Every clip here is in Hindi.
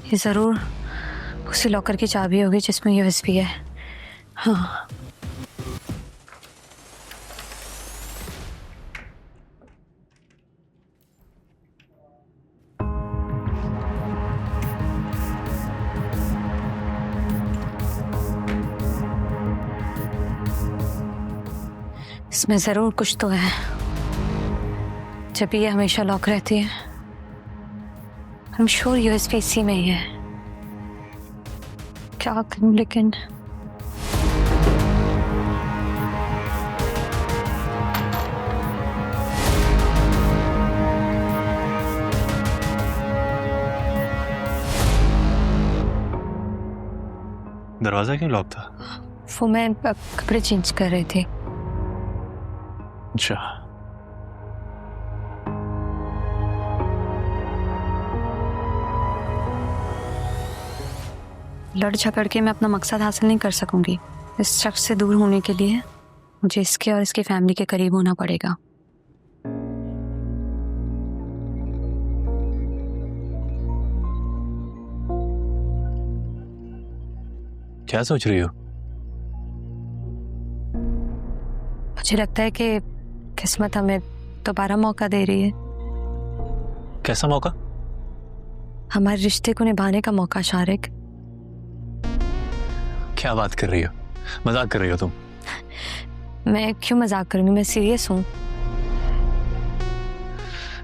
ये ज़रूर उसी लॉकर की चाबी होगी जिसमें यूएसबी है। हाँ, इसमें ज़रूर कुछ तो है। जब ये हमेशा लॉक रहती है, आई एम श्योर यूएसबी इसी में ही है। क्या करूं लेकिन? दरवाजा क्यों लॉक था? वो मैं कपड़े चेंज कर रही थी। अच्छा, लड़ झगड़ के मैं अपना मकसद हासिल नहीं कर सकूंगी। इस शख्स से दूर होने के लिए मुझे इसके और इसकी फैमिली के करीब होना पड़ेगा। क्या सोच रही हो? मुझे लगता है कि किस्मत हमें दोबारा मौका दे रही है। कैसा मौका? हमारे रिश्ते को निभाने का मौका। शारिक, क्या बात कर रही हो? मजाक कर रही हो तुम? मैं क्यों मजाक करूंगी, मैं सीरियस हूँ।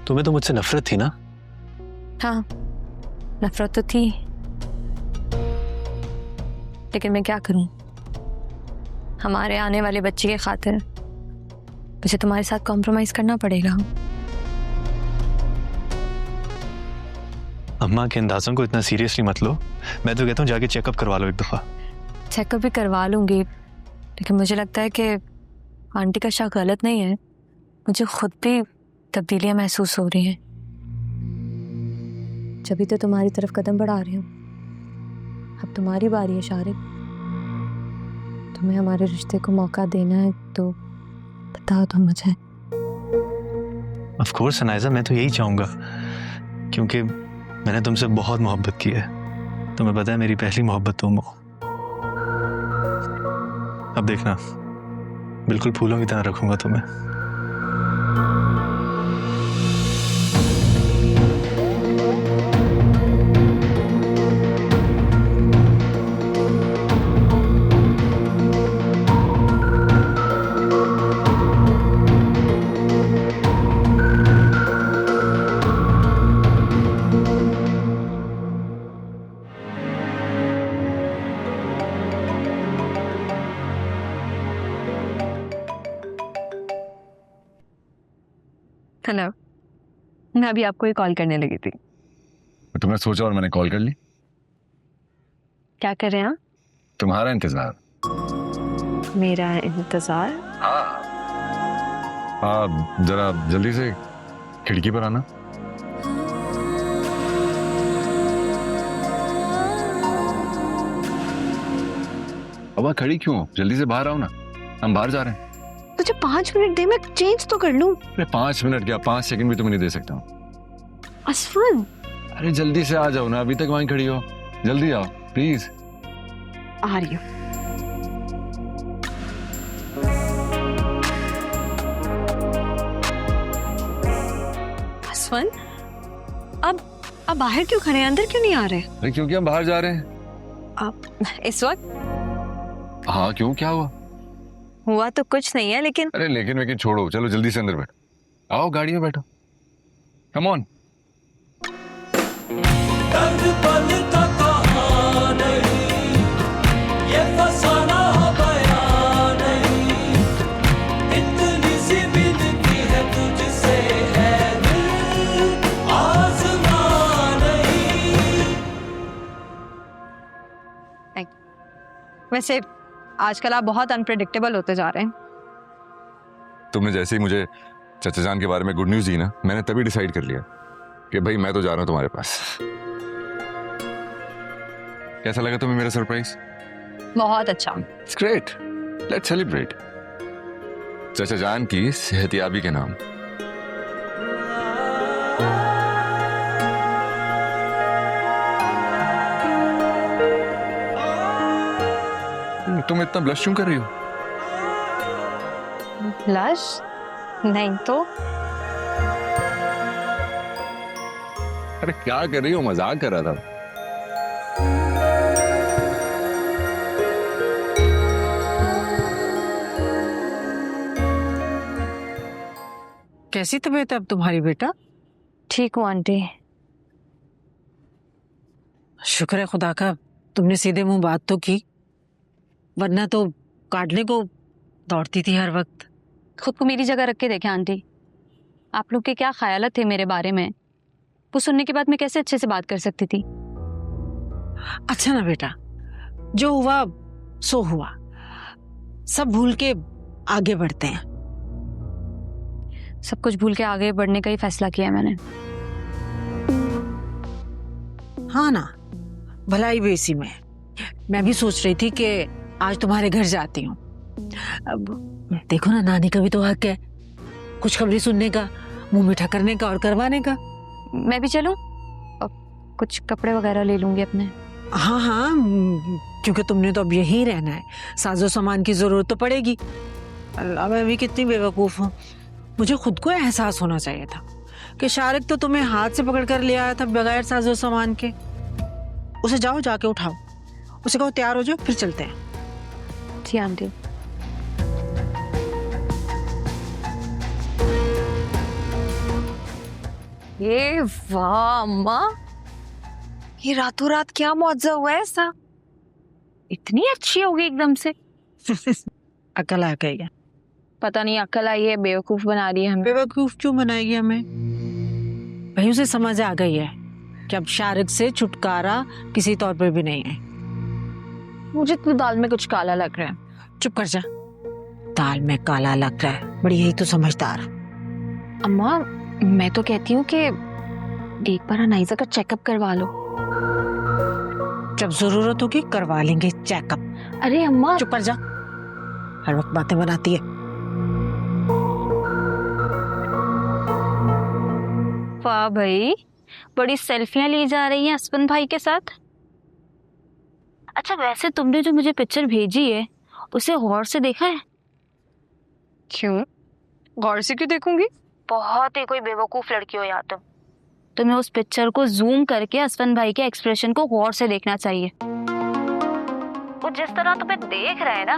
तुम्हें तो मुझसे नफरत थी ना? हाँ, नफरत तो थी, लेकिन मैं क्या करूं? हमारे आने वाले बच्चे के खातिर मुझे तुम्हारे साथ कॉम्प्रोमाइज करना पड़ेगा। अम्मा के अंदाजों को इतना सीरियसली मत लो। मैं तो कहता हूँ जाके चेकअप करवा लो एक दफा। चेकअप भी करवा लूंगी, लेकिन मुझे लगता है कि आंटी का शक गलत नहीं है। मुझे खुद भी तब्दीलियां महसूस हो रही हैं। जब भी तो तुम्हारी तरफ कदम बढ़ा रही हूँ। अब तुम्हारी बारी है शारिक। तुम्हें हमारे रिश्ते को मौका देना है तो बताओ तुम मुझे। ऑफ कोर्स अनायजा, मैं तो यही चाहूंगा, क्योंकि मैंने तुमसे बहुत मोहब्बत की है। तुम्हें पता है मेरी पहली मोहब्बत तुम हो। अब देखना, बिल्कुल फूलों की तरह रखूंगा तुम्हें। हेलो, मैं अभी आपको ही कॉल करने लगी थी। तुमने सोचा और मैंने कॉल कर ली। क्या कर रहे हैं आप? तुम्हारा इंतजार। मेरा इंतजार? आप जरा जल्दी से खिड़की पर आना। अब आप खड़ी क्यों? जल्दी से बाहर आओ ना, हम बाहर जा रहे हैं। मुझे 5 मिनट दे, मैं चेंज तो कर लूं। अरे 5 मिनट क्या, 5 सेकंड भी तुम्हें नहीं दे सकता हूँ। असफन, अरे जल्दी से आ जाओ ना, अभी तक वहीं खड़ी हो। जल्दी आओ प्लीज। आ रही हूँ। असफन, अब बाहर क्यों खड़े हैं, अंदर क्यों नहीं आ रहे? अरे क्योंकि हम बाहर जा रहे हैं। आप इस वक्त? हाँ क्यों, क्या हुआ? हुआ तो कुछ नहीं है, लेकिन अरे लेकिन छोड़ो, चलो जल्दी से अंदर बैठो। आओ गाड़ी में बैठो, कम ऑन। वैसे आजकल आप बहुत अनप्रेडिक्टेबल होते जा रहे हैं। तुमने जैसे ही मुझे चाचा जान के बारे में गुड न्यूज दी ना, मैंने तभी डिसाइड कर लिया कि भाई मैं तो जा रहा हूं तुम्हारे पास। कैसा लगा तुम्हें मेरा सरप्राइज? बहुत अच्छा। It's great, let's celebrate. चाचा जान की सेहतयाबी के नाम। तुम इतना ब्लश क्यों कर रही हो? ब्लश? नहीं तो। अरे क्या कर रही हो, मजाक कर रहा था। कैसी तबीयत है अब तुम्हारी बेटा? ठीक हूँ आंटी। शुक्र है खुदा का, तुमने सीधे मुंह बात तो की, वरना तो काटने को दौड़ती थी हर वक्त। खुद को मेरी जगह रख के देखें आंटी, आप लोग के क्या ख्यालात थे मेरे बारे में, वो सुनने के बाद मैं कैसे अच्छे से बात कर सकती थी। अच्छा ना बेटा, जो हुआ सो हुआ, सब भूल के आगे बढ़ते हैं। सब कुछ भूल के आगे बढ़ने का ही फैसला किया है मैंने। हाँ ना, भलाई भी इसी में। मैं भी सोच रही थी कि आज तुम्हारे घर जाती हूँ। अब देखो ना, नानी का भी तो हक है कुछ खबरें सुनने का, मुंह मीठा करने का और करवाने का। मैं भी चलूं? और कुछ कपड़े वगैरह ले लूंगी अपने। हाँ हाँ, क्योंकि तुमने तो अब यहीं रहना है, साजो सामान की जरूरत तो पड़ेगी। अल्लाह, मैं भी कितनी बेवकूफ हूँ। मुझे खुद को एहसास होना चाहिए था कि शारिक तो तुम्हें हाथ से पकड़ कर ले आया था बगैर साजो सामान के। उसे जाओ, जाके उठाओ, उसे कहो तैयार हो जाओ, फिर चलते हैं। जी आंटी। ये वाह अम्मा, ये रातों रात क्या मुआवजा हुआ है ऐसा? इतनी अच्छी हो गई एकदम से। अकल आ गई है। पता नहीं अक्ल आई है, बेवकूफ बना रही है हमें। बेवकूफ क्यों बनाएगी हमें? भाई उसे समझ आ गई है कि अब शारिक से छुटकारा किसी तौर पर भी नहीं है। मुझे तो दाल में कुछ काला लग रहा है। चुप कर जा। दाल में काला लग रहा है, बड़ी यही तो समझदार। अम्मा मैं तो कहती हूँ कि एक बार अनाइजा का चेकअप करवा लो। जब जरूरत होगी करवा लेंगे चेकअप। अरे अम्मा। चुप कर जा, हर वक्त बातें बनाती है। वाह भाई, बड़ी सेल्फियां ली जा रही हैं असफन भाई के साथ। अच्छा वैसे तुमने जो मुझे पिक्चर भेजी है उसे गौर से देखा है? क्यों? गौर से क्यों देखूंगी? बहुत ही कोई बेवकूफ लड़की हो या तुम्हें उस पिक्चर को जूम करके असफन भाई के एक्सप्रेशन को गौर से देखना चाहिए। वो जिस तरह तुम्हें देख रहे हैं ना,